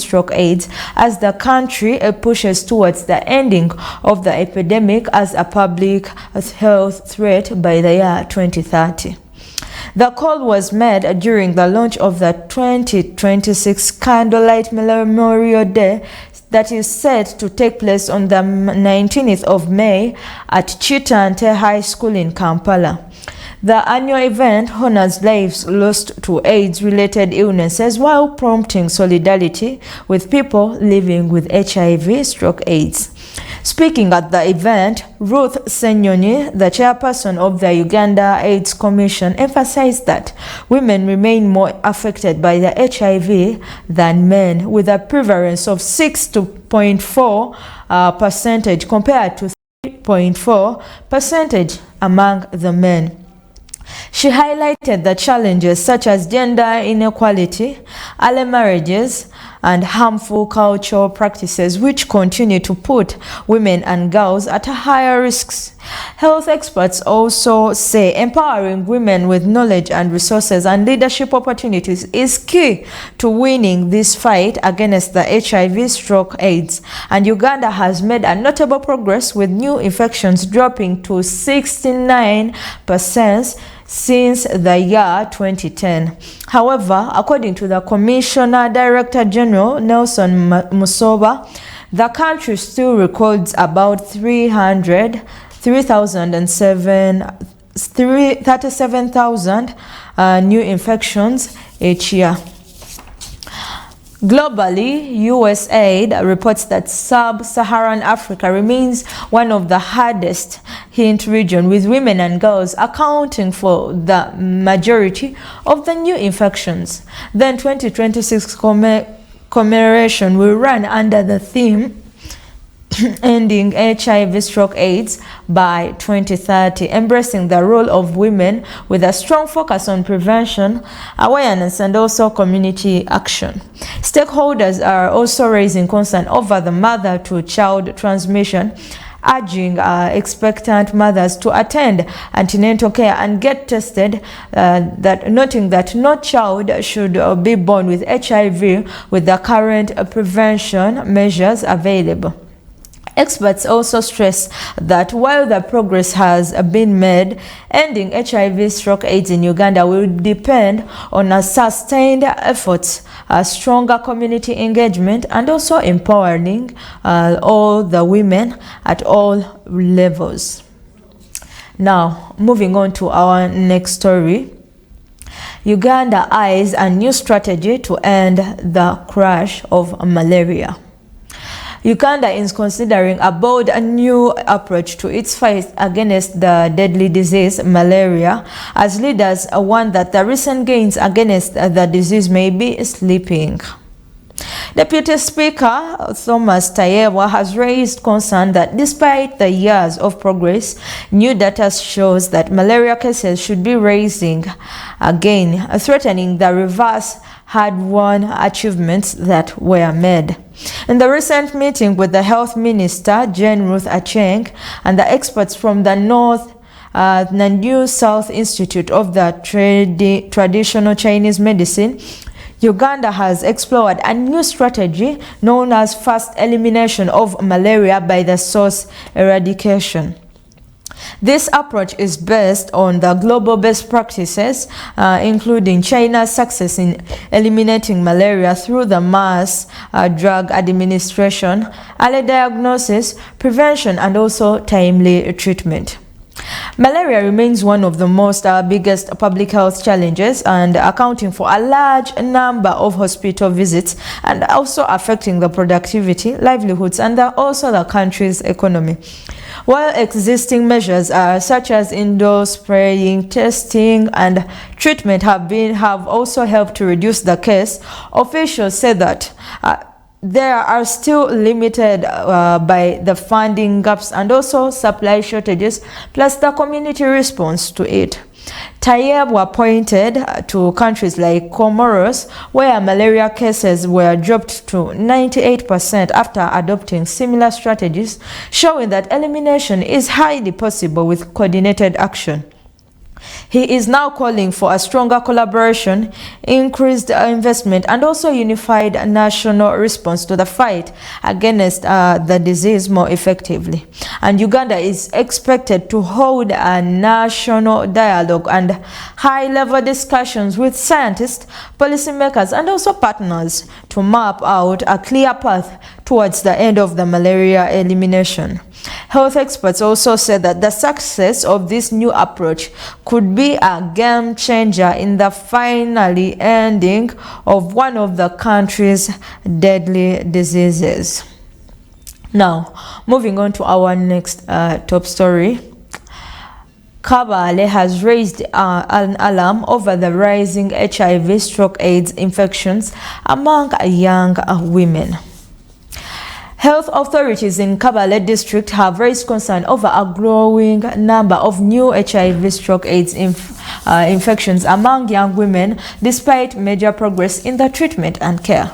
HIV/AIDS as the country pushes towards the ending of the epidemic as a public health threat by the year 2030. The call was made during the launch of the 2026 Candlelight Memorial Day that is set to take place on the 19th of May at Chitante High School in Kampala. The annual event honors lives lost to AIDS-related illnesses while prompting solidarity with people living with HIV/AIDS. Speaking at the event, Ruth Senyonyi, the chairperson of the Uganda AIDS Commission, emphasized that women remain more affected by the HIV than men, with a prevalence of 6.4% compared to 3.4% among the men. She highlighted the challenges such as gender inequality, early marriages, and harmful cultural practices which continue to put women and girls at higher risks. Health experts also say empowering women with knowledge and resources and leadership opportunities is key to winning this fight against the HIV/AIDS, and Uganda has made a notable progress with new infections dropping to 69% since the year 2010. However, according to the Commissioner Director General Nelson Musoba, the country still records about 37,000 new infections each year. Globally, USAID reports that sub-Saharan Africa remains one of the hardest hit regions, with women and girls accounting for the majority of the new infections. The 2026 commemoration will run under the theme ending HIV/AIDS by 2030, embracing the role of women with a strong focus on prevention, awareness, and also community action. Stakeholders are also raising concern over the mother-to-child transmission, urging expectant mothers to attend antenatal care and get tested, noting that no child should be born with HIV with the current prevention measures available. Experts also stress that while the progress has been made, ending HIV/AIDS in Uganda will depend on a sustained efforts, stronger community engagement, and also empowering all the women at all levels. Now, moving on to our next story. Uganda eyes a new strategy to end the crash of malaria. Uganda is considering a bold new approach to its fight against the deadly disease malaria, as leaders warn that the recent gains against the disease may be slipping. Deputy Speaker Thomas Tayebwa has raised concern that despite the years of progress, new data shows that malaria cases should be rising again, threatening the reverse hard-won achievements that were made. In the recent meeting with the Health Minister, Jane Ruth Acheng, and the experts from the New South Institute of the Traditional Chinese Medicine, Uganda has explored a new strategy known as fast elimination of malaria by the source eradication. This approach is based on the global best practices, including China's success in eliminating malaria through the mass drug administration, early diagnosis, prevention, and also timely treatment. Malaria remains one of the most biggest public health challenges, and accounting for a large number of hospital visits, and also affecting the productivity, livelihoods, and also the country's economy. While existing measures such as indoor spraying, testing, and treatment have also helped to reduce the case, officials say that there are still limited by the funding gaps and also supply shortages, plus the community response to it. Tayebwa pointed to countries like Comoros, where malaria cases were dropped to 98% after adopting similar strategies, showing that elimination is highly possible with coordinated action. He is now calling for a stronger collaboration, increased investment, and also unified national response to the fight against the disease more effectively. And Uganda is expected to hold a national dialogue and high-level discussions with scientists, policymakers, and also partners to map out a clear path towards the end of the malaria elimination. Health experts also said that the success of this new approach could be a game changer in the finally ending of one of the country's deadly diseases. Now, moving on to our next top story. Kabale has raised an alarm over the rising HIV/AIDS infections among young women. Health authorities in Kabale district have raised concern over a growing number of new HIV/AIDS infections among young women, despite major progress in the treatment and care.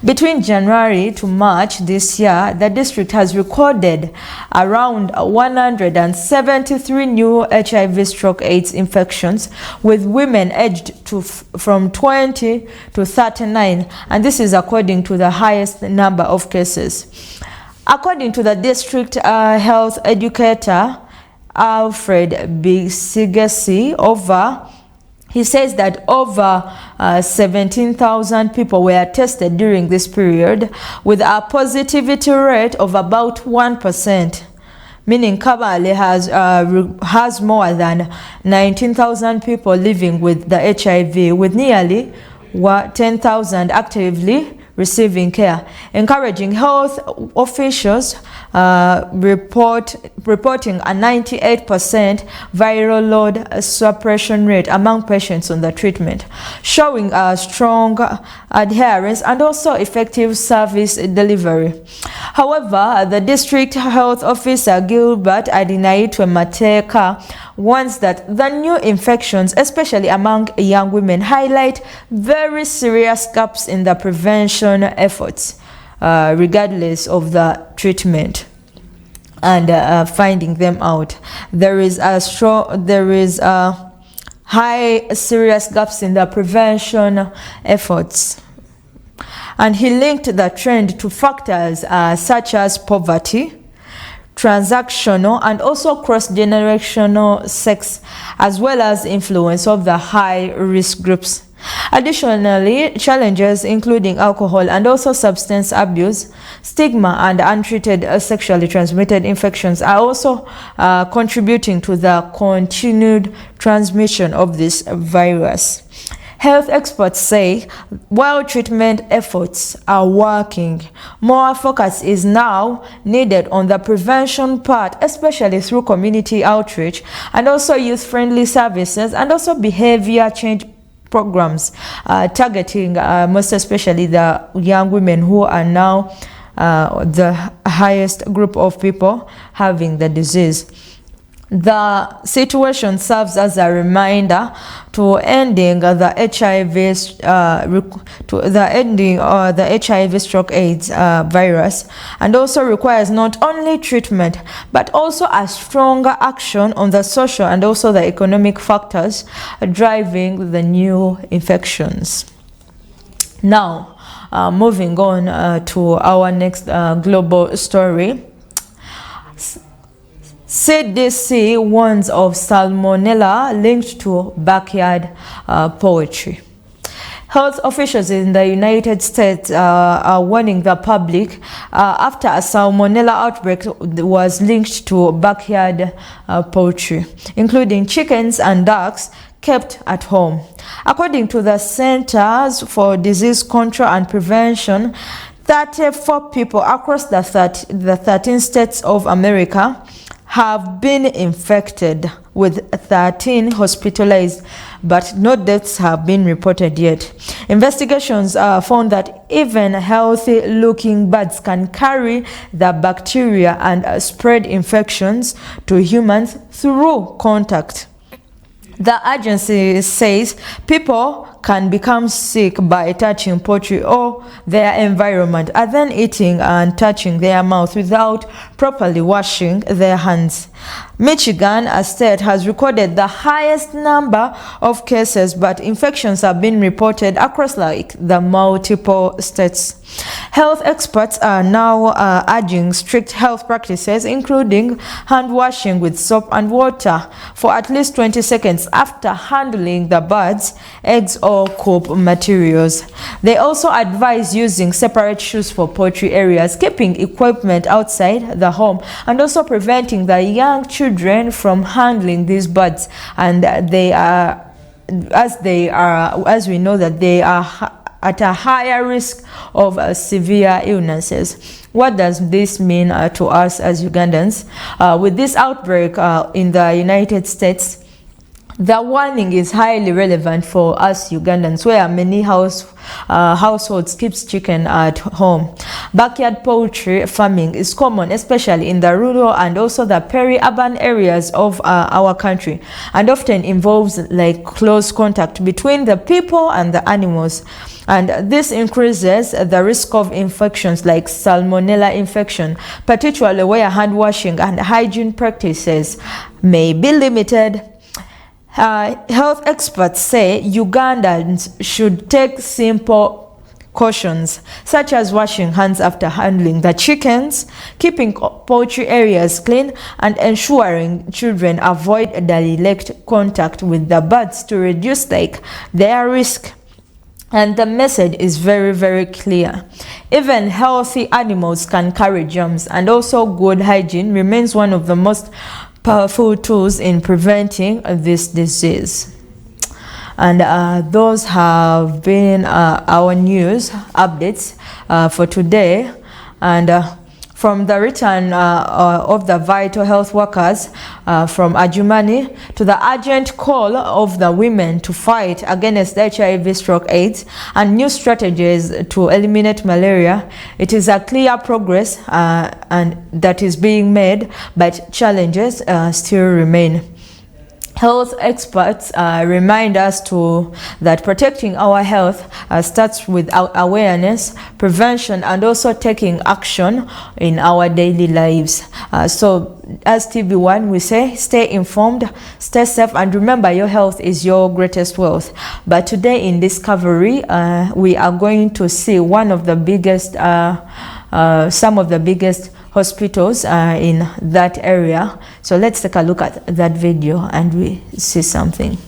Between January to March this year, the district has recorded around 173 new HIV/AIDS infections with women aged from 20 to 39, and this is according to the highest number of cases. According to the district health educator, Alfred Bisigesi, he says that over 17,000 people were tested during this period with a positivity rate of about 1%, meaning Kabale has more than 19,000 people living with the HIV, with nearly 10,000 actively receiving care, encouraging health officials reporting a 98% viral load suppression rate among patients on the treatment, showing a strong adherence and also effective service delivery. However, the district health officer Gilbert Adinaitwe Mateka warns that the new infections, especially among young women, highlight very serious gaps in the prevention efforts, regardless of the treatment and finding them out. There is high serious gaps in the prevention efforts. And he linked the trend to factors such as poverty, transactional, and also cross-generational sex, as well as influence of the high-risk groups. Additionally, challenges including alcohol and also substance abuse, stigma, and untreated sexually transmitted infections are also contributing to the continued transmission of this virus. Health experts say while treatment efforts are working, more focus is now needed on the prevention part, especially through community outreach and also youth-friendly services and also behavior change programs targeting most especially the young women who are now the highest group of people having the disease. The situation serves as a reminder to ending the HIV/AIDS virus, and also requires not only treatment but also a stronger action on the social and also the economic factors driving the new infections. Now, moving on to our next global story. CDC warns of salmonella linked to backyard poultry. Health officials in the United States are warning the public after a salmonella outbreak was linked to backyard poultry, including chickens and ducks kept at home. According to the Centers for Disease Control and Prevention, 34 people across the 13 states of America have been infected, with 13 hospitalized, but no deaths have been reported yet. Investigations found that even healthy-looking birds can carry the bacteria and spread infections to humans through contact. The agency says people can become sick by touching poultry or their environment, and then eating and touching their mouth without properly washing their hands. Michigan, a state, has recorded the highest number of cases, but infections have been reported across like the multiple states. Health experts are now urging strict health practices, including hand washing with soap and water for at least 20 seconds after handling the birds, eggs, or coop materials. They also advise using separate shoes for poultry areas, keeping equipment outside the home, and also preventing the young children from handling these birds. And as we know that they are at a higher risk of severe illnesses. What does this mean to us as Ugandans? With this outbreak in the United States, the warning is highly relevant for us Ugandans, where many households keeps chicken at home. Backyard poultry farming is common, especially in the rural and also the peri-urban areas of our country, and often involves like close contact between the people and the animals. And this increases the risk of infections like salmonella infection, particularly where hand washing and hygiene practices may be limited. Health experts say Ugandans should take simple cautions, such as washing hands after handling the chickens, keeping poultry areas clean, and ensuring children avoid direct contact with the birds to reduce their risk. And the message is very, very clear. Even healthy animals can carry germs, and also good hygiene remains one of the most powerful tools in preventing this disease. And those have been our news updates for today. And from the return of the vital health workers from Adjumani to the urgent call of the women to fight against HIV/AIDS and new strategies to eliminate malaria, it is a clear progress and that is being made, but challenges still remain. Health experts remind us that protecting our health starts with awareness, prevention, and also taking action in our daily lives. So as TV1, we say, stay informed, stay safe, and remember your health is your greatest wealth. But today in Discovery, we are going to see one of the biggest, some of the biggest hospitals in that area. So let's take a look at that video and we see something.